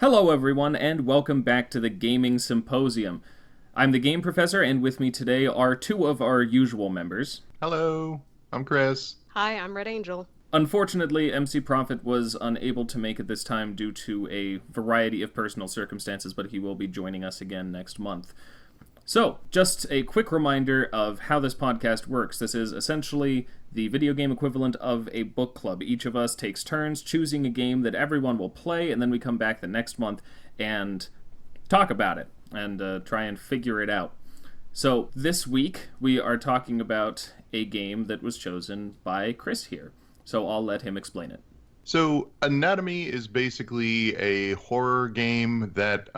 Hello everyone, and welcome back to the Gaming Symposium. I'm the Game Professor, and with me today are two of our usual members. Hello, I'm Chris. Hi, I'm Red Angel. Unfortunately, EmceeProphit was unable to make it this time due to a variety of personal circumstances, but he will be joining us again next month. So, just a quick reminder of how this podcast works. This is essentially the video game equivalent of a book club. Each of us takes turns choosing a game that everyone will play, and then we come back the next month and talk about it and try and figure it out. So, this week we are talking about a game that was chosen by Chris here. So, I'll let him explain it. So, Anatomy is basically a horror game that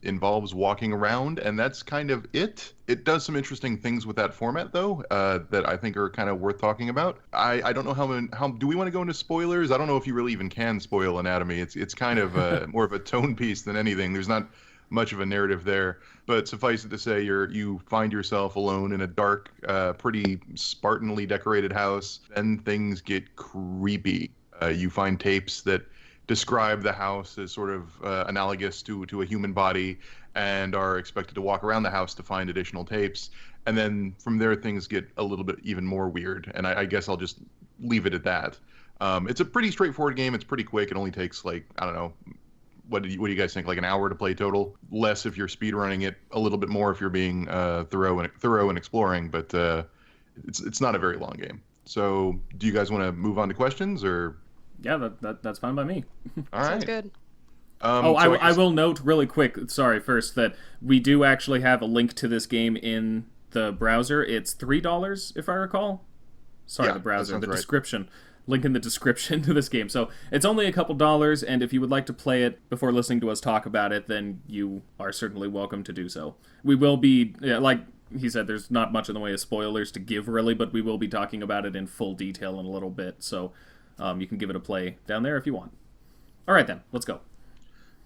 involves walking around, and that's kind of it. It does some interesting things with that format, though, that I think are kind of worth talking about. I don't know how do we want to go into spoilers? I don't know if you really even can spoil Anatomy. It's kind of more of a tone piece than anything. There's not much of a narrative there, but suffice it to say, you find yourself alone in a dark, pretty Spartanly decorated house, and things get creepy. You find tapes that describe the house as sort of analogous to a human body, and are expected to walk around the house to find additional tapes. And then from there, things get a little bit even more weird. And I guess I'll just leave it at that. It's a pretty straightforward game. It's pretty quick. It only takes, like, I don't know, what do you guys think? Like an hour to play total? Less if you're speedrunning it. A little bit more if you're being thorough and exploring. But it's not a very long game. So do you guys want to move on to questions or? Yeah, that's fine by me. All right. Sounds good. I will note really quick, sorry, first, that we do actually have a link to this game in the browser. It's $3, if I recall. Sorry, Yeah, the browser, the right. description. Link in the description to this game. So it's only a couple dollars, and if you would like to play it before listening to us talk about it, then you are certainly welcome to do so. We will be, like he said, there's not much in the way of spoilers to give, really, but we will be talking about it in full detail in a little bit, so you can give it a play down there if you want. All right, then. Let's go.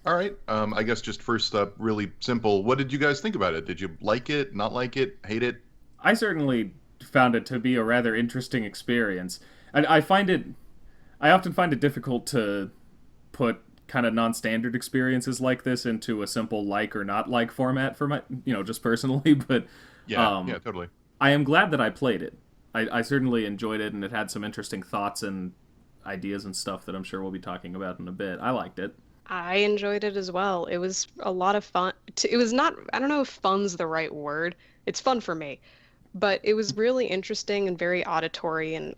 All right. I guess just first up, really simple. What did you guys think about it? Did you like it, not like it, hate it? I certainly found it to be a rather interesting experience. I often find it difficult to put kind of non-standard experiences like this into a simple like or not like format for my, just personally. But Yeah, totally. I am glad that I played it. I certainly enjoyed it, and it had some interesting thoughts and ideas and stuff that I'm sure we'll be talking about in a bit. I liked it. I enjoyed it as well. It was a lot of fun. It was not, I don't know if fun's the right word. It's fun for me. But it was really interesting and very auditory, and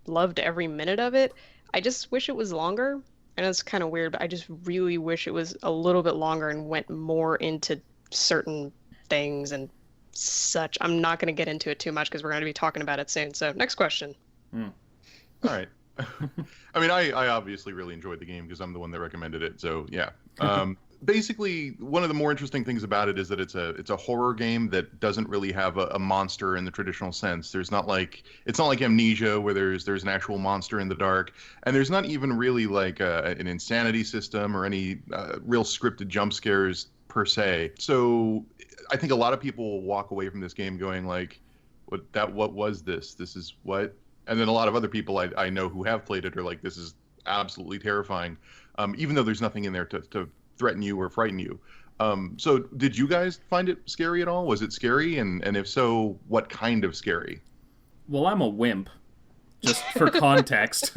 loved every minute of it. I just wish it was longer. I know it's kind of weird, but I just really wish it was a little bit longer and went more into certain things and such. I'm not going to get into it too much because we're going to be talking about it soon. So, next question. All right. I mean, I obviously really enjoyed the game because I'm the one that recommended it. So yeah. Basically, one of the more interesting things about it is that it's a horror game that doesn't really have a monster in the traditional sense. It's not like Amnesia where there's an actual monster in the dark, and there's not even really like an insanity system or any real scripted jump scares per se. So I think a lot of people will walk away from this game going like, what was this? This is what? And then a lot of other people I know who have played it are like, this is absolutely terrifying, even though there's nothing in there to threaten you or frighten you. So did you guys find it scary at all? Was it scary? And if so, what kind of scary? Well, I'm a wimp, just for context.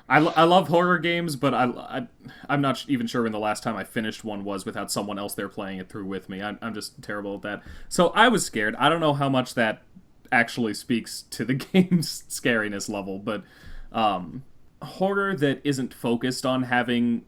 I love horror games, but I'm not even sure when the last time I finished one was without someone else there playing it through with me. I'm just terrible at that. So I was scared. I don't know how much that actually speaks to the game's scariness level, but horror that isn't focused on having,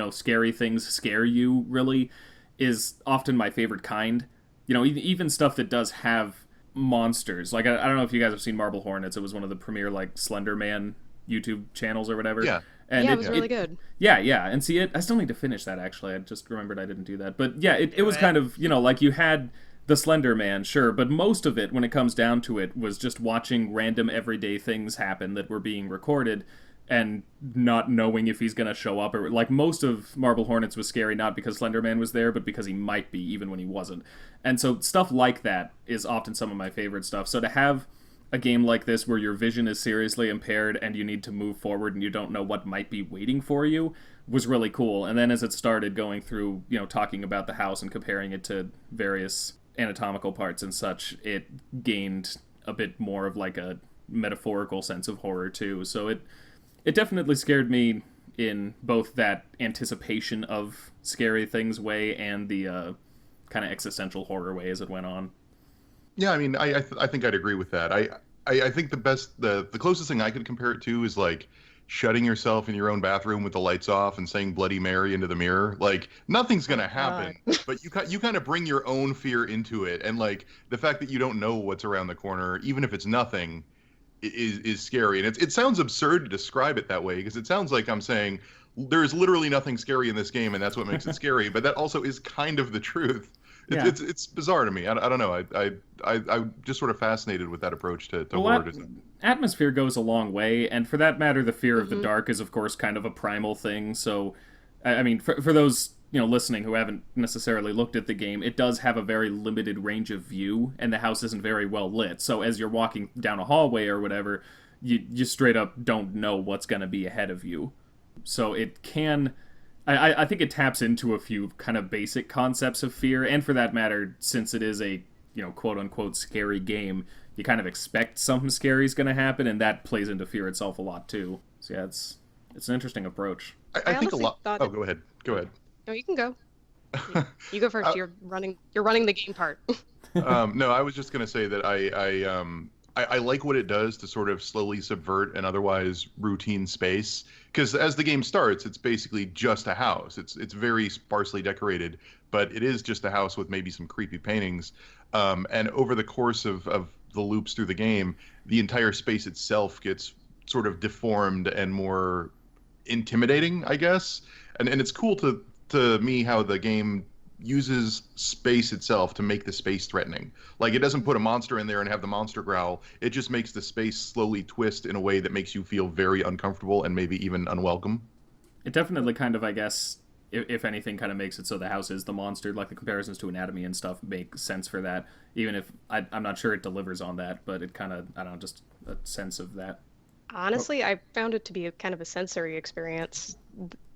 scary things scare you, really, is often my favorite kind. Even stuff that does have monsters. Like, I don't know if you guys have seen Marble Hornets. It was one of the premier, like, Slender Man YouTube channels or whatever. Yeah. And yeah, it was really good. Yeah. And see, I still need to finish that, actually. I just remembered I didn't do that. But yeah, it was kind of, like you had the Slender Man, sure, but most of it, when it comes down to it, was just watching random everyday things happen that were being recorded and not knowing if he's going to show up. Or like, most of Marble Hornets was scary not because Slender Man was there, but because he might be, even when he wasn't. And so stuff like that is often some of my favorite stuff. So to have a game like this where your vision is seriously impaired and you need to move forward and you don't know what might be waiting for you was really cool. And then as it started going through, talking about the house and comparing it to various anatomical parts and such, it gained a bit more of like a metaphorical sense of horror too. So it definitely scared me in both that anticipation of scary things way and the kind of existential horror way as it went on. Yeah, I mean, I think I'd agree with that. I think the closest thing I could compare it to is like shutting yourself in your own bathroom with the lights off and saying Bloody Mary into the mirror. Like nothing's gonna happen, but you kind of bring your own fear into it, and like the fact that you don't know what's around the corner, even if it's nothing, is scary. And it sounds absurd to describe it that way because it sounds like I'm saying there's literally nothing scary in this game, and that's what makes it scary. But that also is kind of the truth. It's bizarre to me. I don't know. I'm just sort of fascinated with that approach to horror design. Atmosphere goes a long way, and for that matter, the fear of the dark is, of course, kind of a primal thing. So, I mean, for those listening who haven't necessarily looked at the game, it does have a very limited range of view, and the house isn't very well lit. So, as you're walking down a hallway or whatever, you straight up don't know what's going to be ahead of you. So it can. I think it taps into a few kind of basic concepts of fear, and for that matter, since it is a quote-unquote scary game, you kind of expect something scary is going to happen, and that plays into fear itself a lot too. So yeah, it's an interesting approach. I think a lot. Oh, go ahead. No, you can go. You go first. You're running the game part. No, I was just going to say that I like what it does to sort of slowly subvert an otherwise routine space. Because as the game starts, it's basically just a house. It's very sparsely decorated, but it is just a house with maybe some creepy paintings. And over the course of the loops through the game, the entire space itself gets sort of deformed and more intimidating, I guess. And it's cool to me how the game uses space itself to make the space threatening. Like it doesn't put a monster in there and have the monster growl. It just makes the space slowly twist in a way that makes you feel very uncomfortable and maybe even unwelcome. It definitely kind of, I guess, if anything, kind of makes it so the house is the monster. Like the comparisons to Anatomy and stuff make sense for that, even if I'm not sure it delivers on that, but it kind of, I don't know, just a sense of that. Honestly, I found it to be a kind of a sensory experience.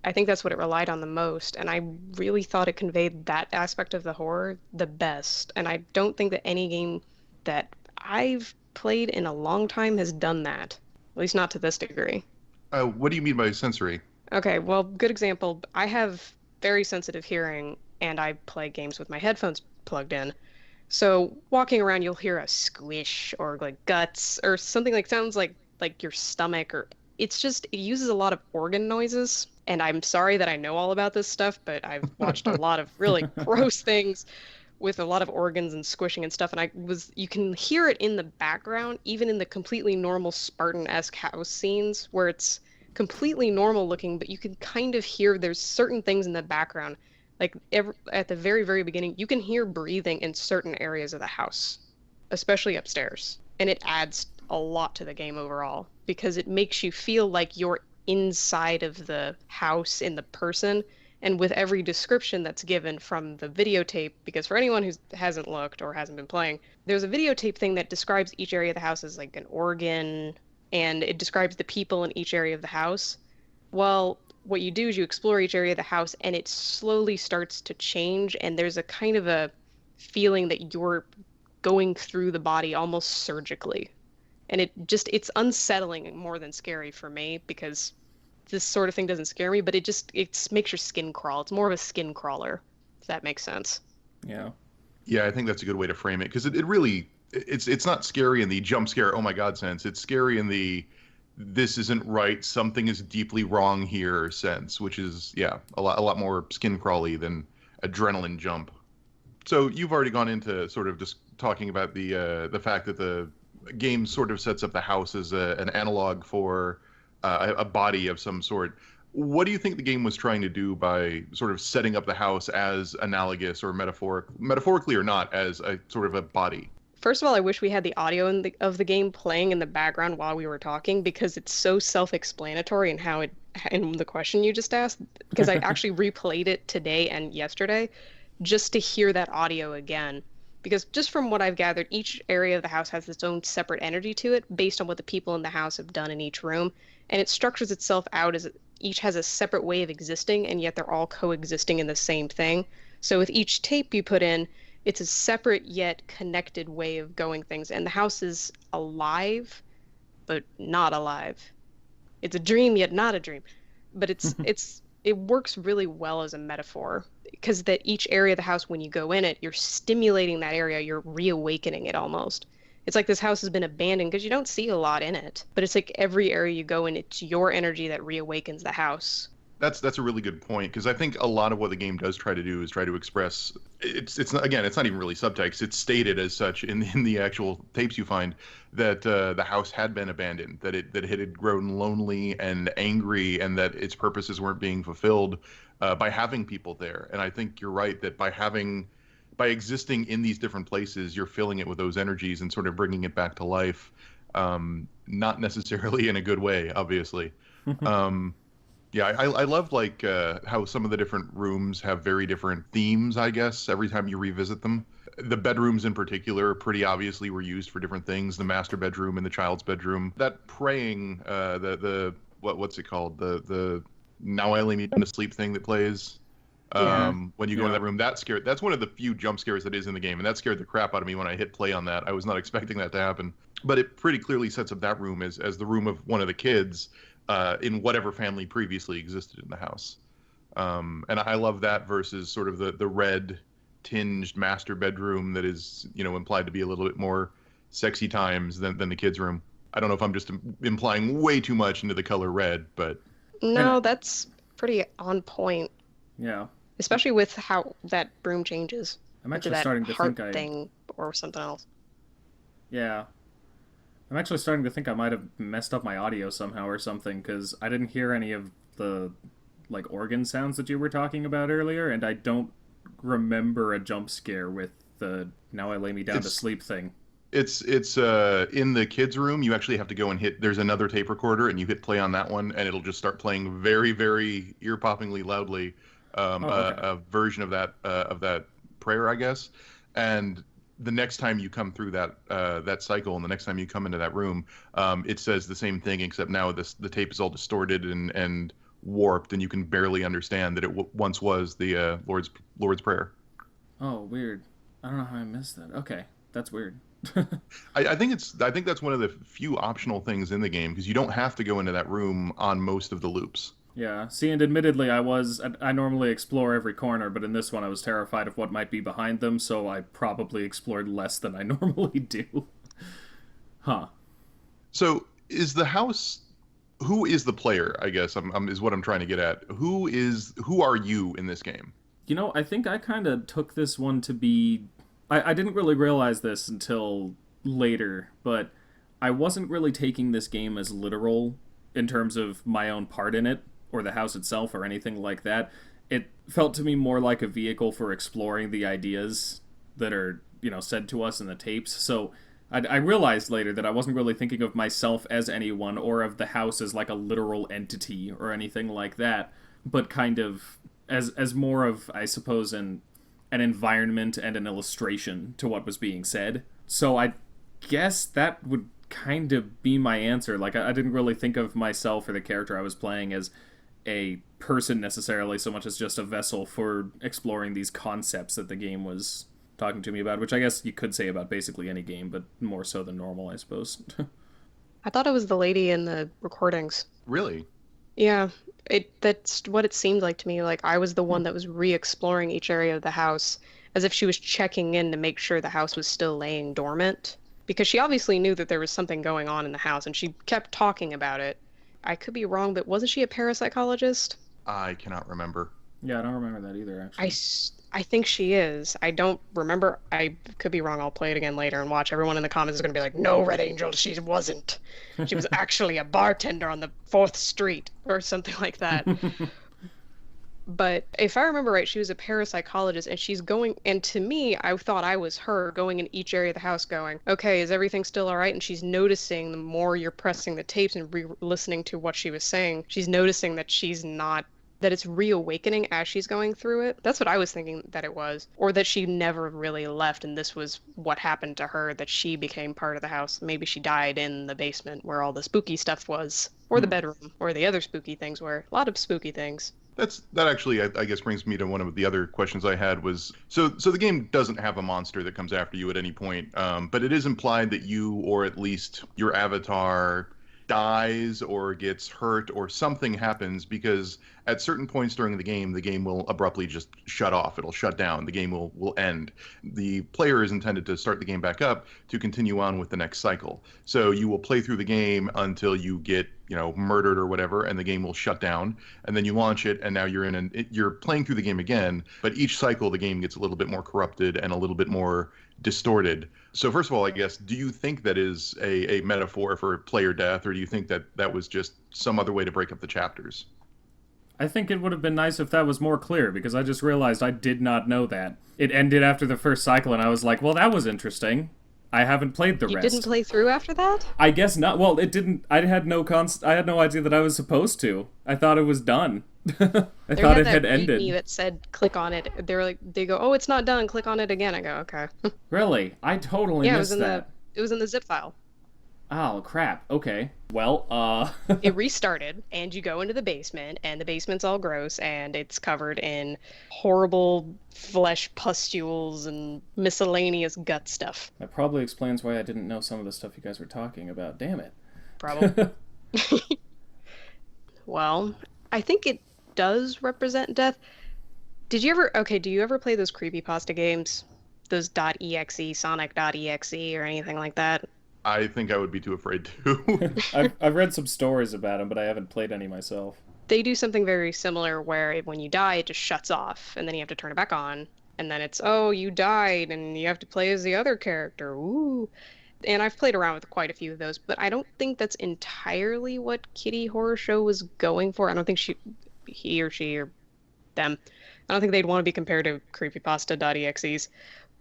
I think that's what it relied on the most, and I really thought it conveyed that aspect of the horror the best. And I don't think that any game that I've played in a long time has done that, at least not to this degree. What do you mean by sensory? Okay, well, good example. I have very sensitive hearing, and I play games with my headphones plugged in. So walking around, you'll hear a squish or like guts or something like sounds like your stomach, or it uses a lot of organ noises. And I'm sorry that I know all about this stuff, but I've watched a lot of really gross things with a lot of organs and squishing and stuff. And you can hear it in the background, even in the completely normal Spartan-esque house scenes where it's completely normal looking, but you can kind of hear there's certain things in the background. Like at the very, very beginning, you can hear breathing in certain areas of the house, especially upstairs. And it adds a lot to the game overall because it makes you feel like you're inside of the house in the person. And with every description that's given from the videotape, because for anyone who hasn't looked or hasn't been playing, there's a videotape thing that describes each area of the house as like an organ, and it describes the people in each area of the house. Well, what you do is you explore each area of the house and it slowly starts to change, and there's a kind of a feeling that you're going through the body almost surgically. And it's unsettling more than scary for me, because this sort of thing doesn't scare me, but it makes your skin crawl. It's more of a skin crawler, if that makes sense. Yeah. Yeah, I think that's a good way to frame it, because it really, it's not scary in the jump scare, oh my god sense. It's scary in the this isn't right, something is deeply wrong here sense, which is, yeah, a lot more skin crawly than adrenaline jump. So you've already gone into sort of just talking about the fact that the game sort of sets up the house as an analog for a body of some sort. What do you think the game was trying to do by sort of setting up the house as analogous or metaphorically or not, as a sort of a body? First of all, I wish we had the audio of the game playing in the background while we were talking, because it's so self-explanatory in the question you just asked, because I actually replayed it today and yesterday just to hear that audio again. Because just from what I've gathered, each area of the house has its own separate energy to it based on what the people in the house have done in each room. And it structures itself out as each has a separate way of existing, and yet they're all coexisting in the same thing. So with each tape you put in, it's a separate yet connected way of going things. And the house is alive, but not alive. It's a dream yet not a dream. But it works really well as a metaphor, because that each area of the house, when you go in it, you're stimulating that area, you're reawakening it almost. It's like this house has been abandoned because you don't see a lot in it, but it's like every area you go in, it's your energy that reawakens the house. That's a really good point, because I think a lot of what the game does try to do is try to express, it's not, again, it's not even really subtext, it's stated as such in the actual tapes you find, that the house had been abandoned, that it had grown lonely and angry, and that its purposes weren't being fulfilled by having people there. And I think you're right that by existing in these different places, you're filling it with those energies and sort of bringing it back to life, not necessarily in a good way, obviously. Yeah, I love like how some of the different rooms have very different themes, I guess, every time you revisit them. The bedrooms in particular pretty obviously were used for different things. The master bedroom and the child's bedroom. That praying, what's it called? The now I lay me down to sleep thing that plays when you go in that room. That's one of the few jump scares that is in the game, and that scared the crap out of me when I hit play on that. I was not expecting that to happen. But it pretty clearly sets up that room as the room of one of the kids in whatever family previously existed in the house. And I love that versus sort of the red tinged master bedroom that is, implied to be a little bit more sexy times than the kids' room. I don't know if I'm just implying way too much into the color red, but... No, that's pretty on point. Yeah. Especially with how that room changes. I'm actually that starting to heart think thing or something else. Yeah. I'm actually starting to think I might have messed up my audio somehow or something, because I didn't hear any of the, organ sounds that you were talking about earlier, and I don't remember a jump scare with the now I lay me down to sleep thing. It's in the kids' room. You actually have to go and there's another tape recorder, and you hit play on that one, and it'll just start playing very, very ear-poppingly loudly a version of that prayer, I guess. And the next time you come through that cycle, and the next time you come into that room, it says the same thing, except now the tape is all distorted and warped, and you can barely understand that it once was the Lord's Prayer. Oh, weird. I don't know how I missed that. Okay, that's weird. I think that's one of the few optional things in the game, because you don't have to go into that room on most of the loops. Yeah, see, and admittedly, I normally explore every corner, but in this one I was terrified of what might be behind them, so I probably explored less than I normally do. Huh. So, is the house... Who is the player, I guess, is what I'm trying to get at. Who are you in this game? I think I kind of took this one to be... I didn't really realize this until later, but I wasn't really taking this game as literal in terms of my own part in it, or the house itself, or anything like that. It felt to me more like a vehicle for exploring the ideas that are, said to us in the tapes. So I realized later that I wasn't really thinking of myself as anyone, or of the house as like a literal entity, or anything like that, but kind of as more of, I suppose, an environment and an illustration to what was being said. So I guess that would kind of be my answer. Like, I didn't really think of myself or the character I was playing as a person necessarily, so much as just a vessel for exploring these concepts that the game was talking to me about, which I guess you could say about basically any game, but more so than normal, I suppose. I thought it was the lady in the recordings. Really? Yeah, that's what it seemed like to me. Like I was the one that was re-exploring each area of the house, as if she was checking in to make sure the house was still laying dormant. Because she obviously knew that there was something going on in the house, and she kept talking about it. I could be wrong, but wasn't she a parapsychologist? I cannot remember. Yeah, I don't remember that either, actually. I think she is. I don't remember. I could be wrong. I'll play it again later and watch. Everyone in the comments is going to be like, no, Red Angel, she wasn't. She was actually a bartender on the 4th Street or something like that. But if I remember right, she was a parapsychologist, and she's going, and to me, I thought I was her going in each area of the house going, okay, is everything still all right? And she's noticing the more you're pressing the tapes and re-listening to what she was saying, she's noticing that she's not that it's reawakening as she's going through it. That's what I was thinking that it was. Or that she never really left and this was what happened to her, that she became part of the house. Maybe she died in the basement where all the spooky stuff was. Or the bedroom, where the other spooky things were. A lot of spooky things. That actually, I guess, brings me to one of the other questions I had was, so the game doesn't have a monster that comes after you at any point, but it is implied that you, or at least your avatar, dies or gets hurt or something happens, because at certain points during the game will abruptly just shut off. It'll shut down. The game will end. The player is intended to start the game back up to continue on with the next cycle. So you will play through the game until you get, murdered or whatever, and the game will shut down, and then you launch it, and now you're playing through the game again, but each cycle the game gets a little bit more corrupted and a little bit more distorted. So first of all, I guess, do you think that is a metaphor for player death, or do you think that was just some other way to break up the chapters? I think it would have been nice if that was more clear, because I just realized I did not know that. It ended after the first cycle, and I was like, well, that was interesting. I haven't played the rest. You didn't play through after that? I guess not. Well, it didn't. I had no idea that I was supposed to. I thought it was done. I thought it had ended. That said, click on it. They go, oh, it's not done. Click on it again. I go, okay. Really? I totally missed that. It was in the zip file. Oh, crap. Okay. Well, It restarted, and you go into the basement, and the basement's all gross, and it's covered in horrible flesh pustules and miscellaneous gut stuff. That probably explains why I didn't know some of the stuff you guys were talking about. Damn it. Probably. Well, I think it does represent death. Do you ever play those creepypasta games? Those .exe, Sonic.exe, or anything like that? I think I would be too afraid to. I've read some stories about them, but I haven't played any myself. They do something very similar where when you die, it just shuts off, and then you have to turn it back on. And then it's, oh, you died, and you have to play as the other character. Ooh. And I've played around with quite a few of those, but I don't think that's entirely what Kitty Horrorshow was going for. I don't think he or she or them, I don't think they'd want to be compared to creepypasta.exes.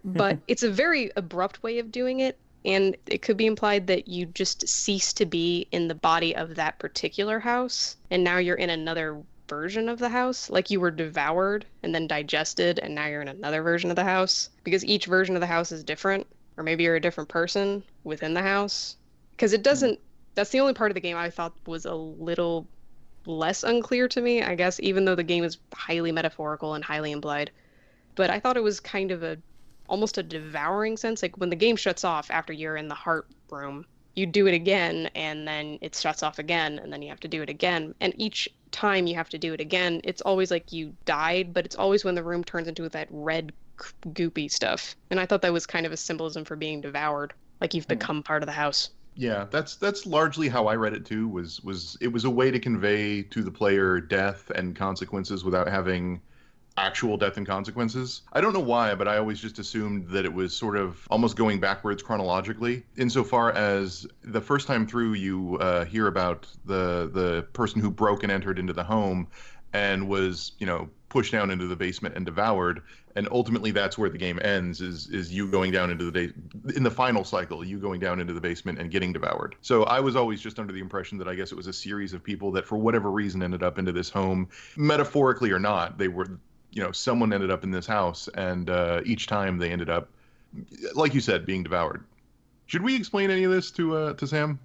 But it's a very abrupt way of doing it. And it could be implied that you just cease to be in the body of that particular house, and now you're in another version of the house. Like you were devoured and then digested, and now you're in another version of the house. Because each version of the house is different, or maybe you're a different person within the house. Because it doesn't... That's the only part of the game I thought was a little less unclear to me, I guess, even though the game is highly metaphorical and highly implied. But I thought it was kind of almost a devouring sense. Like when the game shuts off after you're in the heart room, you do it again, and then it shuts off again, and then you have to do it again. And each time you have to do it again, it's always like you died, but it's always when the room turns into that red goopy stuff. And I thought that was kind of a symbolism for being devoured, like you've become part of the house. Yeah, that's largely how I read it too. Was it was a way to convey to the player death and consequences without having actual death and consequences. I don't know why, but I always just assumed that it was sort of almost going backwards chronologically, insofar as the first time through you hear about the person who broke and entered into the home and was, pushed down into the basement and devoured, and ultimately that's where the game ends, is you going down into in the final cycle, you going down into the basement and getting devoured. So I was always just under the impression that I guess it was a series of people that for whatever reason ended up into this home, metaphorically or not. They were, someone ended up in this house, and each time they ended up, like you said, being devoured. Should we explain any of this to Sam?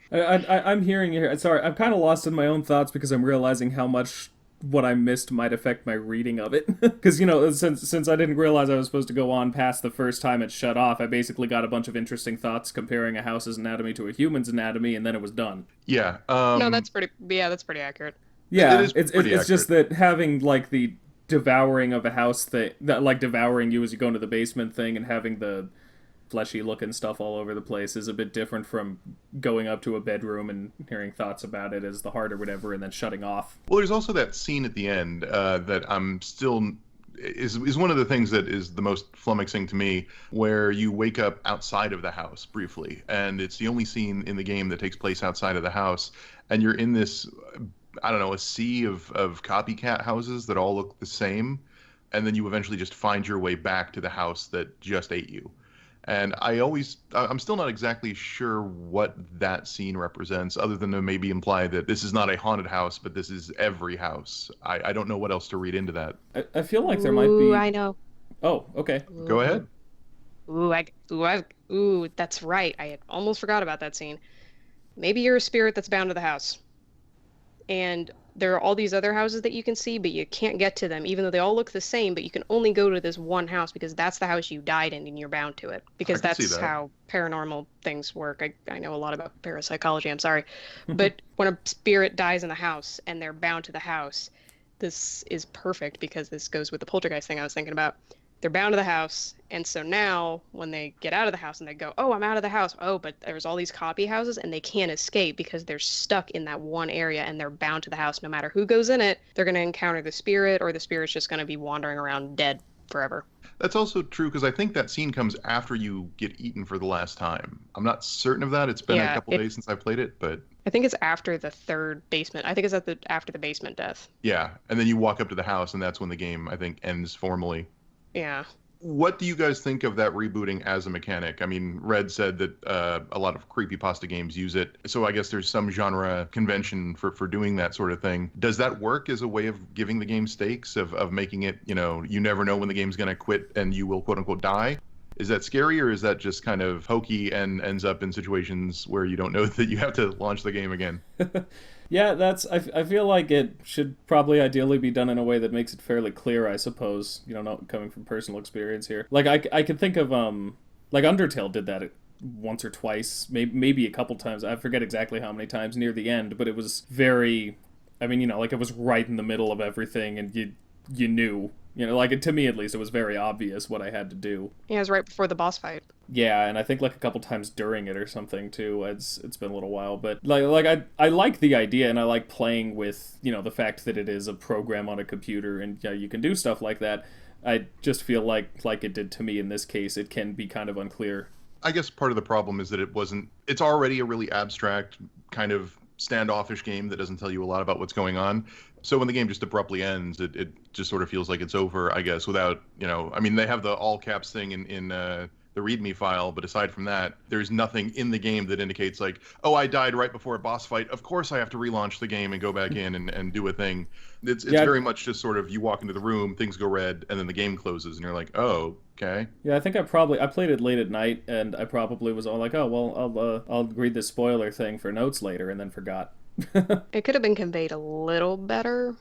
I'm hearing you here. Sorry, I'm kind of lost in my own thoughts because I'm realizing how much what I missed might affect my reading of it. Because, since I didn't realize I was supposed to go on past the first time it shut off, I basically got a bunch of interesting thoughts comparing a house's anatomy to a human's anatomy, and then it was done. Yeah. No, that's pretty accurate. Yeah, it's pretty it's just that having, like, the devouring of a house that like devouring you as you go into the basement thing, and having the fleshy looking stuff all over the place is a bit different from going up to a bedroom and hearing thoughts about it as the heart or whatever and then shutting off. Well, there's also that scene at the end that I'm still is one of the things that is the most flummoxing to me, where you wake up outside of the house briefly, and it's the only scene in the game that takes place outside of the house, and you're in this, I don't know, a sea of copycat houses that all look the same, and then you eventually just find your way back to the house that just ate you. And I'm still not exactly sure what that scene represents, other than to maybe imply that this is not a haunted house, but this is every house. I don't know what else to read into that. I feel like there might Ooh, be. I know. Oh, okay. Go Ooh, ahead. ooh, that's right. I had almost forgot about that scene. Maybe you're a spirit that's bound to the house. And there are all these other houses that you can see, but you can't get to them, even though they all look the same, but you can only go to this one house because that's the house you died in and you're bound to it. I Because can see that's that. how paranormal things work. I know a lot about parapsychology, I'm sorry. But when a spirit dies in the house and they're bound to the house, this is perfect because this goes with the poltergeist thing I was thinking about. They're bound to the house, and so now when they get out of the house and they go, oh, I'm out of the house. Oh, but there's all these copy houses and they can't escape because they're stuck in that one area and they're bound to the house. No matter who goes in it, they're going to encounter the spirit, or the spirit's just going to be wandering around dead forever. That's also true because I think that scene comes after you get eaten for the last time. I'm not certain of that. It's been a Yeah, couple days since I played it, but I think it's after the third basement. I think it's after the basement death. yeah. And then you walk up to the house, and that's when the game, I think, ends formally. Yeah. What do you guys think of that rebooting as a mechanic? I mean, Red said that a lot of creepypasta games use it, so I guess there's some genre convention for doing that sort of thing. Does that work as a way of giving the game stakes, of making it, you never know when the game's going to quit and you will quote unquote die? Is that scary, or is that just kind of hokey and ends up in situations where you don't know that you have to launch the game again? Yeah, I feel like it should probably ideally be done in a way that makes it fairly clear, I suppose. Not coming from personal experience here. Like I could think of like Undertale did that once or twice, maybe a couple times. I forget exactly how many times near the end, but it was very, I mean, like it was right in the middle of everything, and you knew. Like to me at least, it was very obvious what I had to do. Yeah, it was right before the boss fight. Yeah, and I think like a couple times during it or something too. It's been a little while, but I like the idea, and I like playing with the fact that it is a program on a computer, and you can do stuff like that. I just feel like it did to me in this case, it can be kind of unclear. I guess part of the problem is that it's already a really abstract kind of standoffish game that doesn't tell you a lot about what's going on. So when the game just abruptly ends, it just sort of feels like it's over, I guess, without, I mean, they have the all caps thing in the README file, but aside from that, there's nothing in the game that indicates like, oh, I died right before a boss fight. Of course I have to relaunch the game and go back in and do a thing. It's very much just sort of you walk into the room, things go red, and then the game closes, and you're like, oh, okay. Yeah, I think I played it late at night, and I probably was all like, oh, well, I'll read this spoiler thing for notes later, and then forgot. It could have been conveyed a little better.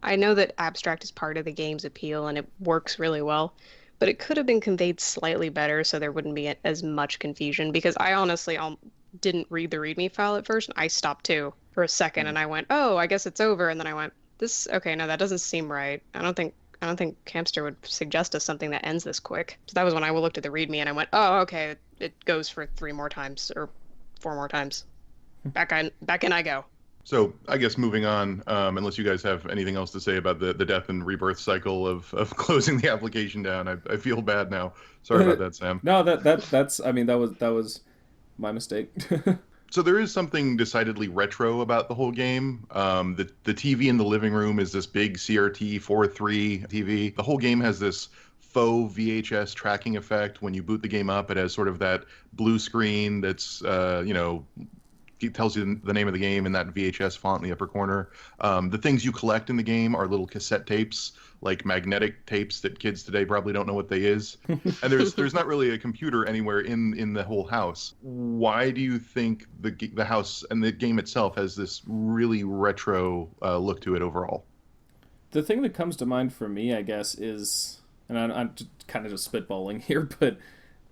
I know that abstract is part of the game's appeal and it works really well, but it could have been conveyed slightly better so there wouldn't be as much confusion, because I honestly didn't read the README file at first. I stopped too for a second and I went, oh, I guess it's over. And then I went, okay, no, that doesn't seem right. I don't think Hamster would suggest us something that ends this quick. So that was when I looked at the README and I went, oh, okay, it goes for 3 more times or 4 more times. Back in I go. So I guess moving on, unless you guys have anything else to say about the death and rebirth cycle of closing the application down, I feel bad now. Sorry about that, Sam. No, that's I mean that was my mistake. So there is something decidedly retro about the whole game. The TV in the living room is this big CRT 4:3 TV. The whole game has this faux VHS tracking effect. When you boot the game up, it has sort of that blue screen that's it tells you the name of the game in that VHS font in the upper corner. The things you collect in the game are little cassette tapes, like magnetic tapes that kids today probably don't know what they is. And there's not really a computer anywhere in the whole house. Why do you think the house and the game itself has this really retro look to it overall? The thing that comes to mind for me, I guess, is, and I'm kind of just spitballing here, but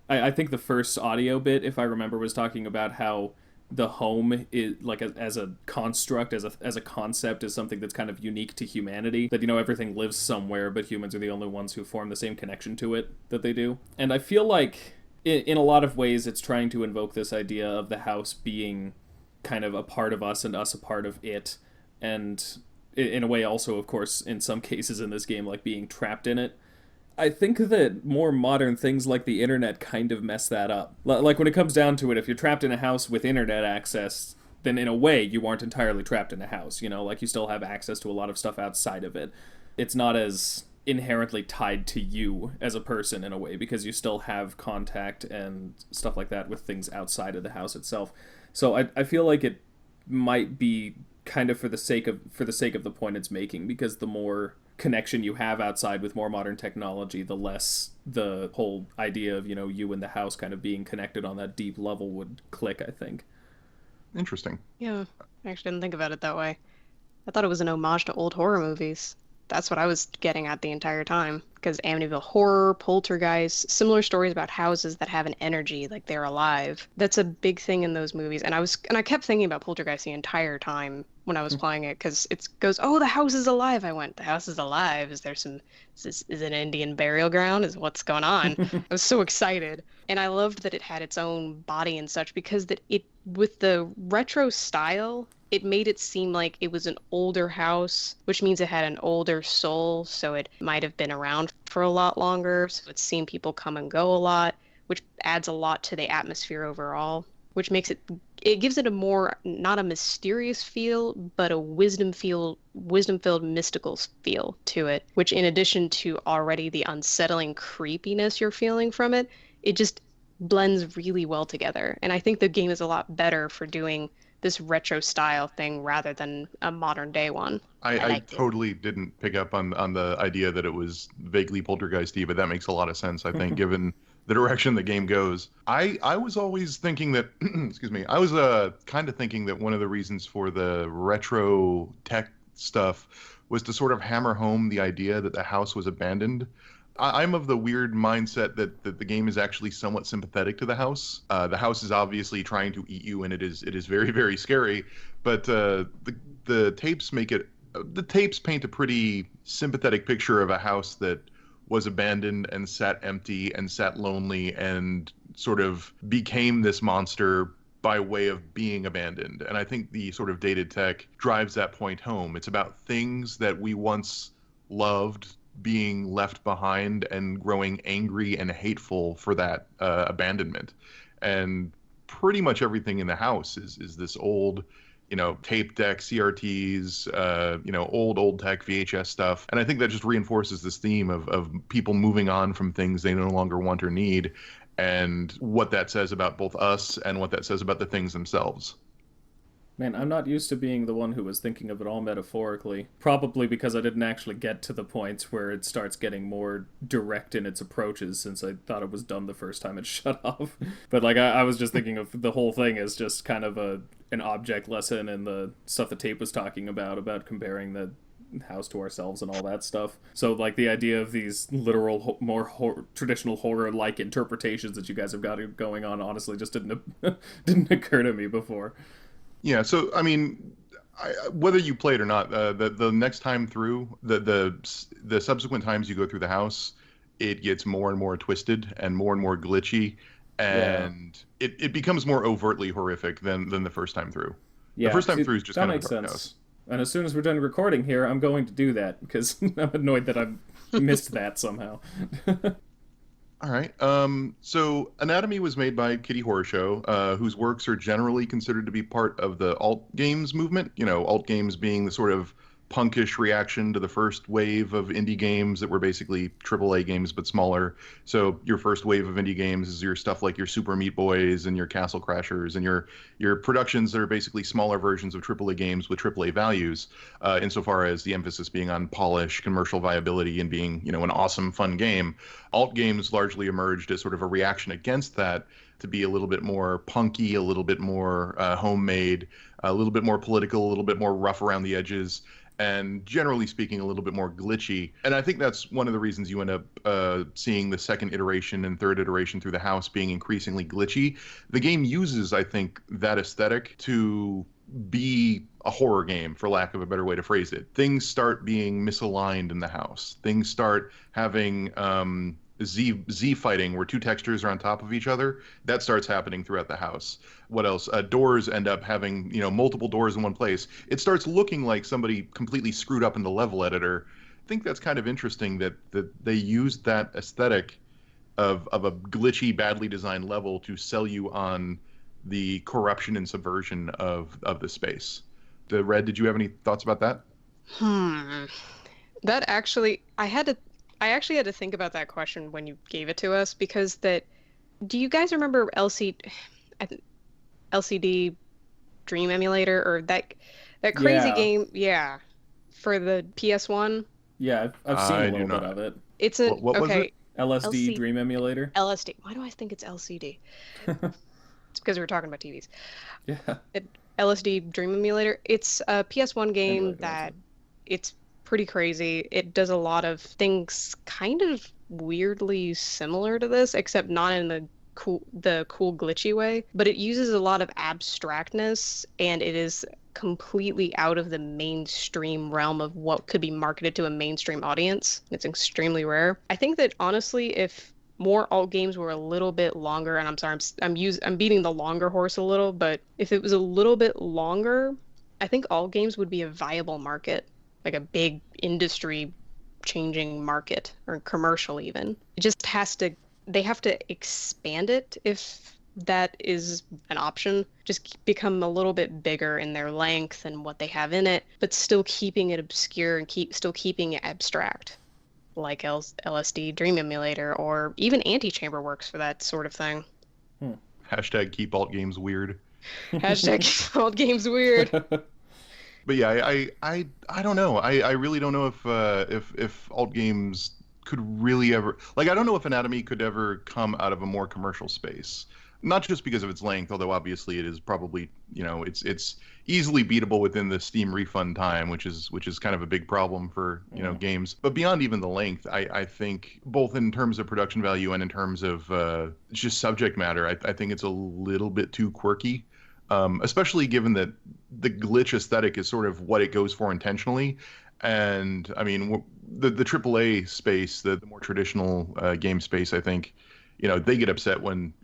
I think the first audio bit, if I remember, was talking about how the home is like as a construct, as a concept, is something that's kind of unique to humanity, that everything lives somewhere, but humans are the only ones who form the same connection to it that they do. And I feel like in a lot of ways it's trying to invoke this idea of the house being kind of a part of us and us a part of it, and in a way also, of course, in some cases in this game, like being trapped in it. I think that more modern things like the internet kind of mess that up. Like when it comes down to it, if you're trapped in a house with internet access, then in a way you aren't entirely trapped in a house, like you still have access to a lot of stuff outside of it. It's not as inherently tied to you as a person in a way, because you still have contact and stuff like that with things outside of the house itself. So I feel like it might be kind of for the sake of the point it's making, because the more connection you have outside with more modern technology, the less the whole idea of, you in the house kind of being connected on that deep level would click, I think. Interesting. Yeah, I actually didn't think about it that way. I thought it was an homage to old horror movies. That's what I was getting at the entire time. Because Amityville Horror, Poltergeist, similar stories about houses that have an energy, like they're alive. That's a big thing in those movies. And I kept thinking about Poltergeist the entire time when I was playing it, because it goes, "Oh, the house is alive." I went, "The house is alive? Is there is it an Indian burial ground? Is what's going on?" I was so excited. And I loved that it had its own body and such, because with the retro style, it made it seem like it was an older house, which means it had an older soul, so it might have been around for a lot longer, so it's seen people come and go a lot, which adds a lot to the atmosphere overall, which makes it gives it a more, not a mysterious feel, but a wisdom-filled mystical feel to it, which, in addition to already the unsettling creepiness you're feeling from it, it just blends really well together. And I think the game is a lot better for doing this retro style thing rather than a modern day one. I totally didn't pick up on the idea that it was vaguely poltergeisty, but that makes a lot of sense, I think, given the direction the game goes. I was always thinking that, excuse me, I was kind of thinking that one of the reasons for the retro tech stuff was to sort of hammer home the idea that the house was abandoned. I'm of the weird mindset that the game is actually somewhat sympathetic to the house. The house is obviously trying to eat you, and it is very, very scary. But the tapes paint a pretty sympathetic picture of a house that was abandoned and sat empty and sat lonely and sort of became this monster by way of being abandoned. And I think the sort of dated tech drives that point home. It's about things that we once loved being left behind and growing angry and hateful for that abandonment. And pretty much everything in the house is this old, tape deck, CRTs, old tech VHS stuff. And I think that just reinforces this theme of people moving on from things they no longer want or need, and what that says about both us and what that says about the things themselves. Man, I'm not used to being the one who was thinking of it all metaphorically. Probably because I didn't actually get to the points where it starts getting more direct in its approaches, since I thought it was done the first time it shut off. But I was just thinking of the whole thing as just kind of an object lesson, and the stuff the tape was talking about comparing the house to ourselves and all that stuff. So the idea of these literal, more traditional horror-like interpretations that you guys have got going on honestly just didn't occur to me before. Yeah, so I mean, whether you play it or not, the next time through, the subsequent times you go through the house, it gets more and more twisted and more glitchy, and it becomes more overtly horrific than the first time through. Yeah, the first time through is just that kind makes of a dark sense. house. And as soon as we're done recording here, I'm going to do that, because I'm annoyed that I've missed that somehow. All right. So Anatomy was made by Kitty Horrorshow, whose works are generally considered to be part of the alt games movement. Alt games being the sort of punkish reaction to the first wave of indie games that were basically AAA games but smaller. So your first wave of indie games is your stuff like your Super Meat Boys and your Castle Crashers and your productions that are basically smaller versions of AAA games with AAA values, insofar as the emphasis being on polish, commercial viability, and being an awesome, fun game. Alt games largely emerged as sort of a reaction against that, to be a little bit more punky, a little bit more homemade, a little bit more political, a little bit more rough around the edges, and generally speaking, a little bit more glitchy. And I think that's one of the reasons you end up seeing the second iteration and third iteration through the house being increasingly glitchy. The game uses, I think, that aesthetic to be a horror game, for lack of a better way to phrase it. Things start being misaligned in the house. Things start having Z fighting, where two textures are on top of each other. That starts happening throughout the house. What else? Doors end up having multiple doors in one place. It starts looking like somebody completely screwed up in the level editor. I think that's kind of interesting that they used that aesthetic of a glitchy, badly designed level to sell you on the corruption and subversion of the space. Red, did you have any thoughts about that? That actually, I had to I actually had to think about that question when you gave it to us because do you guys remember LCD Dream Emulator or that crazy Yeah, game? Yeah, for the PS1. yeah, I've seen a I do little bit not. of it. It's an What was it? okay. LSD LC Dream Emulator. LSD. Why do I think it's LCD? It's because we were talking about TVs. Yeah, LSD Dream Emulator. It's a PS1 and game like that that. it's pretty crazy. It does a lot of things kind of weirdly similar to this, except not in the cool glitchy way, but it uses a lot of abstractness and it is completely out of the mainstream realm of what could be marketed to a mainstream audience. It's extremely rare. I think that honestly, if more alt games were a little bit longer, and I'm sorry, I'm beating the longer horse a little, but if it was a little bit longer, I think alt games would be a viable market, like a big industry changing market or commercial even. It just has to, they have to expand it if that is an option. Just become a little bit bigger in their length and what they have in it, but still keeping it obscure and still keeping it abstract, like LSD Dream Emulator or even Antichamber works for that sort of thing. Hmm. Hashtag keep alt games weird. Hashtag old games weird. But yeah, I don't know. I really don't know if alt games could really ever like I don't know if Anatomy could ever come out of a more commercial space. Not just because of its length, although obviously it is probably, it's easily beatable within the Steam refund time, which is kind of a big problem for, games. But beyond even the length, I think both in terms of production value and in terms of just subject matter, I think it's a little bit too quirky. Especially given that the glitch aesthetic is sort of what it goes for intentionally. And I mean, the AAA space, the more traditional game space, I think, they get upset when,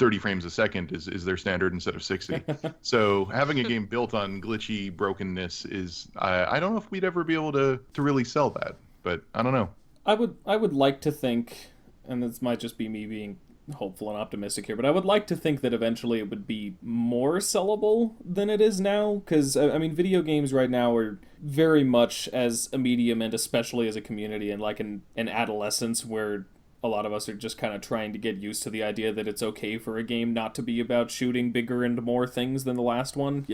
30 frames a second is their standard instead of 60. So having a game built on glitchy brokenness is, I don't know if we'd ever be able to really sell that, but I don't know. I would like to think, and this might just be me being hopeful and optimistic here, but I would like to think that eventually it would be more sellable than it is now. Because I mean, video games right now are very much as a medium and especially as a community and like an adolescence where a lot of us are just kind of trying to get used to the idea that it's okay for a game not to be about shooting bigger and more things than the last one.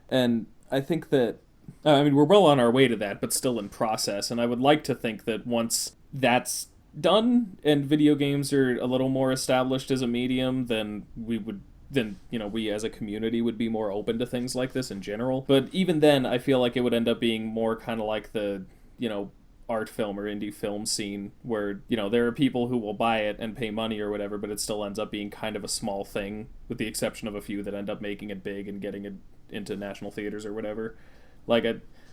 And I think that, I mean, we're well on our way to that, but still in process. And I would like to think that once that's done and video games are a little more established as a medium, then we as a community would be more open to things like this in general. But even then, I feel like it would end up being more kind of like the, art film or indie film scene where, there are people who will buy it and pay money or whatever, but it still ends up being kind of a small thing, with the exception of a few that end up making it big and getting it into national theaters or whatever. Like,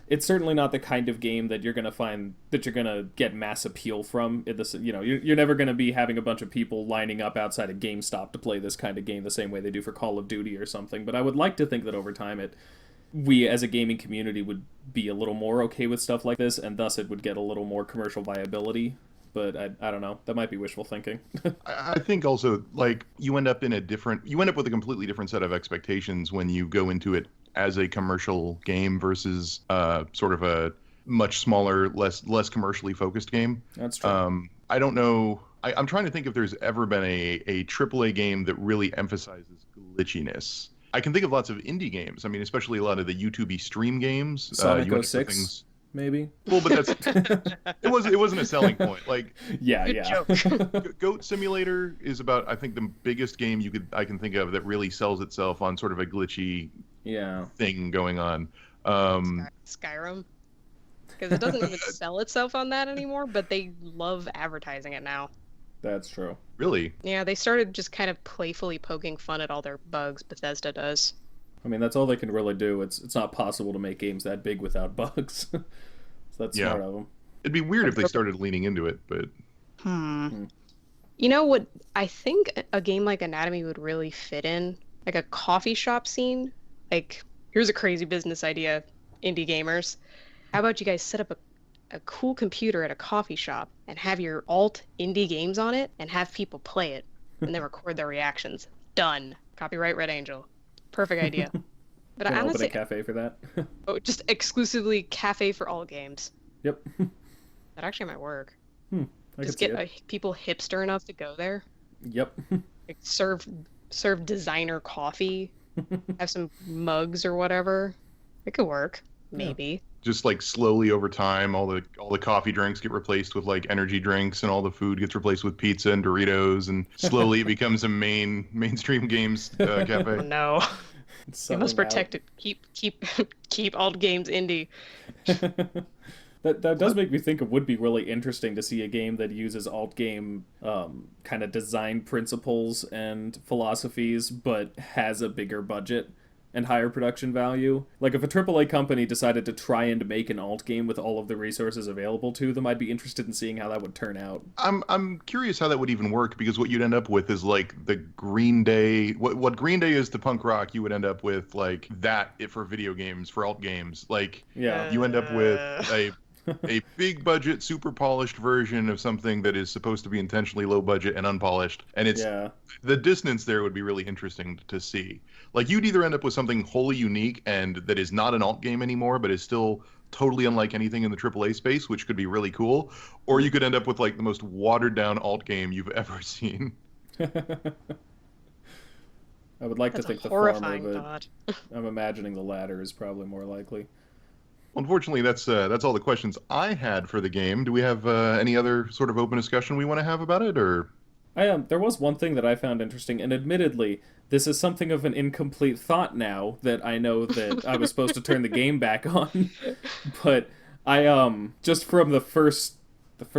it's certainly not the kind of game that you're going to find that you're going to get mass appeal from. You're never going to be having a bunch of people lining up outside a GameStop to play this kind of game the same way they do for Call of Duty or something. But I would like to think that over time we as a gaming community would be a little more okay with stuff like this, and thus it would get a little more commercial viability. But I don't know. That might be wishful thinking. I think also, like, you end up with a completely different set of expectations when you go into it as a commercial game versus sort of a much smaller, less commercially focused game. That's true. I don't know. I'm trying to think if there's ever been a AAA game that really emphasizes glitchiness. I can think of lots of indie games. I mean, especially a lot of the YouTube stream games. Sonic 06, maybe. Well, but it wasn't a selling point. Like, yeah. Goat Simulator is about, I think, the biggest game I can think of that really sells itself on sort of a glitchy thing going on. Skyrim, because it doesn't even sell itself on that anymore, but they love advertising it now. That's true. Really? Yeah, they started just kind of playfully poking fun at all their bugs. Bethesda does. I mean, that's all they can really do. It's not possible to make games that big without bugs. So that's smart of them. It'd be weird if they started leaning into it, but... You know what? I think a game like Anatomy would really fit in? Like a coffee shop scene? Like, here's a crazy business idea, indie gamers. How about you guys set up a cool computer at a coffee shop and have your alt indie games on it and have people play it and then record their reactions. Done. Copyright Red Angel. Perfect idea. But Can honestly, open a cafe for that. just exclusively cafe for all games. Yep. That actually might work. I could Just see get it. people hipster enough to go there. Yep. Like serve designer coffee, have some mugs or whatever. It could work, Yeah. maybe. Just like slowly over time, all the coffee drinks get replaced with like energy drinks, and all the food gets replaced with pizza and Doritos, and slowly it becomes a mainstream games Oh cafe. no. You must Selling out. protect it. Keep alt games indie. That does make me think it would be really interesting to see a game that uses alt game kind of design principles and philosophies, but has a bigger budget and higher production value. Like if a AAA company decided to try and make an alt game with all of the resources available to them, I'd be interested in seeing how that would turn out. I'm curious how that would even work, because what you'd end up with is like the Green Day, what Green Day is to punk rock, you would end up with like that for video games, for alt games. Like Yeah. you end up with Uh, a big budget, super polished version of something that is supposed to be intentionally low budget and unpolished. And it's Yeah. the dissonance there would be really interesting to see. Like you'd either end up with something wholly unique and that is not an alt game anymore, but is still totally unlike anything in the AAA space, which could be really cool, or you could end up with like the most watered down alt game you've ever seen. I would like to that's a think the former, horrifying but thought. I'm imagining the latter is probably more likely. Unfortunately, that's all the questions I had for the game. Do we have any other sort of open discussion we want to have about it, or? There was one thing that I found interesting, and admittedly, this is something of an incomplete thought now that I know that I was supposed to turn the game back on. But just from the first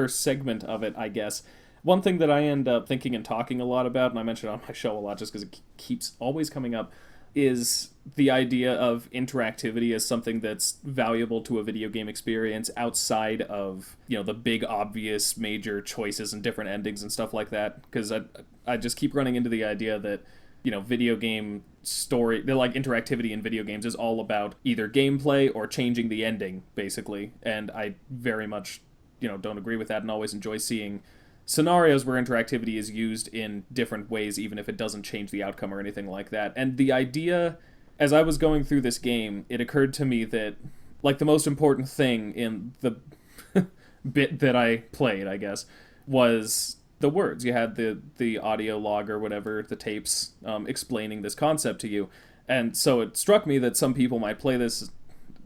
segment of it, I guess, one thing that I end up thinking and talking a lot about, and I mention it on my show a lot just because it keeps always coming up, is the idea of interactivity as something that's valuable to a video game experience outside of, the big obvious major choices and different endings and stuff like that. Because I just keep running into the idea that, video game story, like interactivity in video games is all about either gameplay or changing the ending, basically. And I very much, don't agree with that and always enjoy seeing scenarios where interactivity is used in different ways, even if it doesn't change the outcome or anything like that. And the idea, as I was going through this game, it occurred to me that, like, the most important thing in the bit that I played, I guess, was the words. You had the audio log or whatever, the tapes, explaining this concept to you. And so it struck me that some people might play this,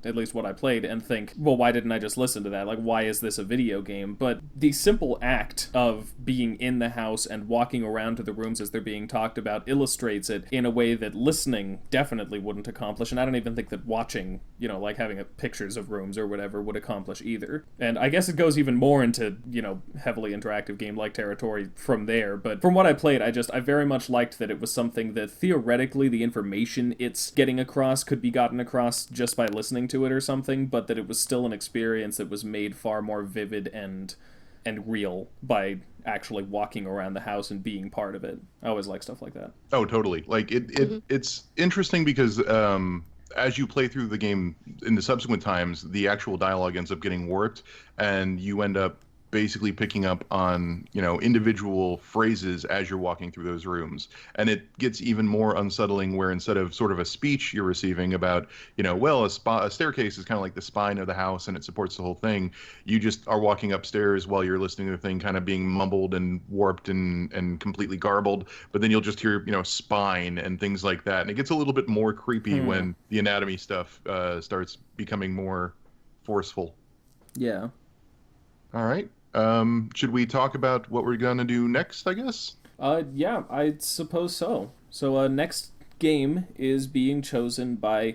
at least what I played, and think, well, why didn't I just listen to that? Like, why is this a video game? But the simple act of being in the house and walking around to the rooms as they're being talked about illustrates it in a way that listening definitely wouldn't accomplish, and I don't even think that watching, like having pictures of rooms or whatever would accomplish either. And I guess it goes even more into, heavily interactive game-like territory from there, but from what I played, I very much liked that it was something that theoretically the information it's getting across could be gotten across just by listening to it or something, but that it was still an experience that was made far more vivid and real by actually walking around the house and being part of it. I always like stuff like that. Oh, totally. Like it's interesting because as you play through the game in the subsequent times, the actual dialogue ends up getting warped, and you end up basically picking up on, individual phrases as you're walking through those rooms. And it gets even more unsettling where instead of sort of a speech you're receiving about, well, a staircase is kind of like the spine of the house and it supports the whole thing. You just are walking upstairs while you're listening to the thing kind of being mumbled and warped and completely garbled. But then you'll just hear, spine and things like that. And it gets a little bit more creepy when the anatomy stuff starts becoming more forceful. Yeah. All right. Should we talk about what we're gonna do next, I guess? Yeah, I suppose so. So, next game is being chosen by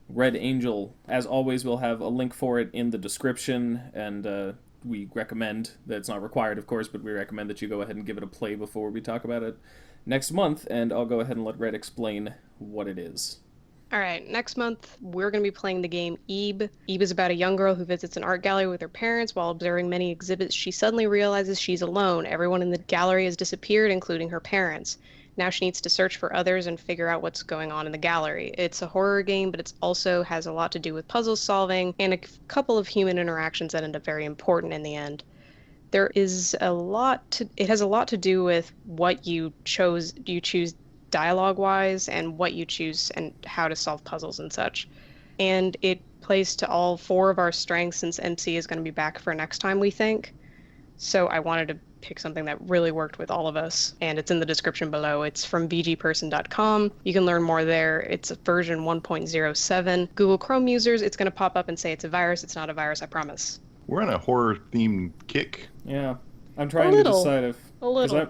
Red Angel. As always, we'll have a link for it in the description, and we recommend, that it's not required, of course, but we recommend that you go ahead and give it a play before we talk about it next month, and I'll go ahead and let Red explain what it is. All right, next month we're going to be playing the game Ebe. Ebe is about a young girl who visits an art gallery with her parents. While observing many exhibits, she suddenly realizes she's alone. Everyone in the gallery has disappeared, including her parents. Now she needs to search for others and figure out what's going on in the gallery. It's a horror game, but it also has a lot to do with puzzle solving and a couple of human interactions that end up very important in the end. It has a lot to do with what you choose dialogue-wise and what you choose and how to solve puzzles and such. And it plays to all four of our strengths since MC is going to be back for next time, we think. So I wanted to pick something that really worked with all of us, and it's in the description below. It's from vgperson.com. You can learn more there. It's version 1.07. Google Chrome users, it's going to pop up and say it's a virus. It's not a virus, I promise. We're on a horror-themed kick. Yeah. I'm trying to decide if... A little.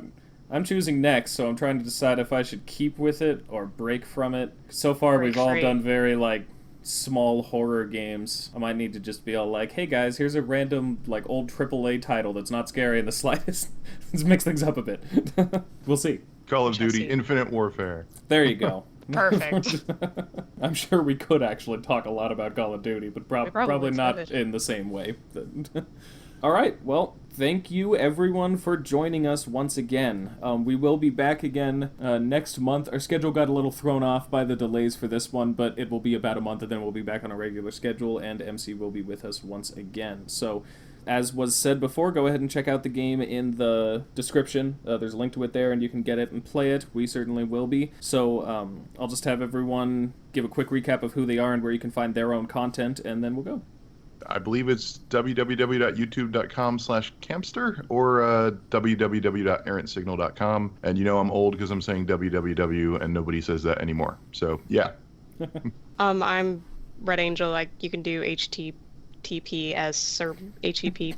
I'm choosing next, so I'm trying to decide if I should keep with it or break from it. So far, Break we've all free. done very, like, small horror games. I might need to just be all like, hey guys, here's a random, like, old AAA title that's not scary in the slightest. Let's mix things up a bit. We'll see. Call of Duty, see. Infinite Warfare. There you go. Perfect. I'm sure we could actually talk a lot about Call of Duty, but probably not could. in the same way. All right, well, thank you everyone for joining us once again. We will be back again next month. Our schedule got a little thrown off by the delays for this one, but it will be about a month, and then we'll be back on a regular schedule, and MC will be with us once again. So, as was said before, go ahead and check out the game in the description. There's a link to it there, and you can get it and play it. We certainly will be. So, I'll just have everyone give a quick recap of who they are and where you can find their own content, and then we'll go. I believe it's www.youtube.com/campster or www.errantsignal.com. And you know I'm old because I'm saying www and nobody says that anymore. So, yeah. I'm Red Angel. Like, you can do HTTPS or HTTP.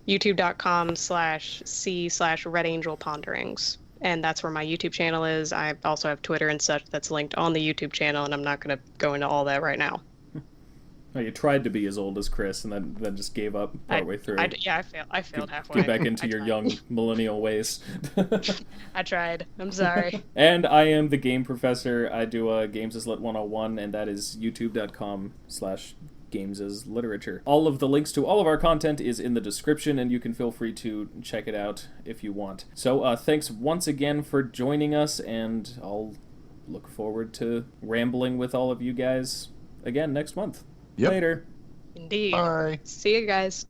youtube.com/C/Red Angel Ponderings. And that's where my YouTube channel is. I also have Twitter and such that's linked on the YouTube channel, and I'm not going to go into all that right now. Oh, you tried to be as old as Chris, and then just gave up partway through. I failed halfway. Get back into I your tried. young millennial ways. I tried. I'm sorry. And I am the Game Professor. I do Games is Lit 101, and that is youtube.com/gamesisLiterature. All of the links to all of our content is in the description, and you can feel free to check it out if you want. So thanks once again for joining us, and I'll look forward to rambling with all of you guys again next month. Yep. Later. Indeed. Bye. See you guys.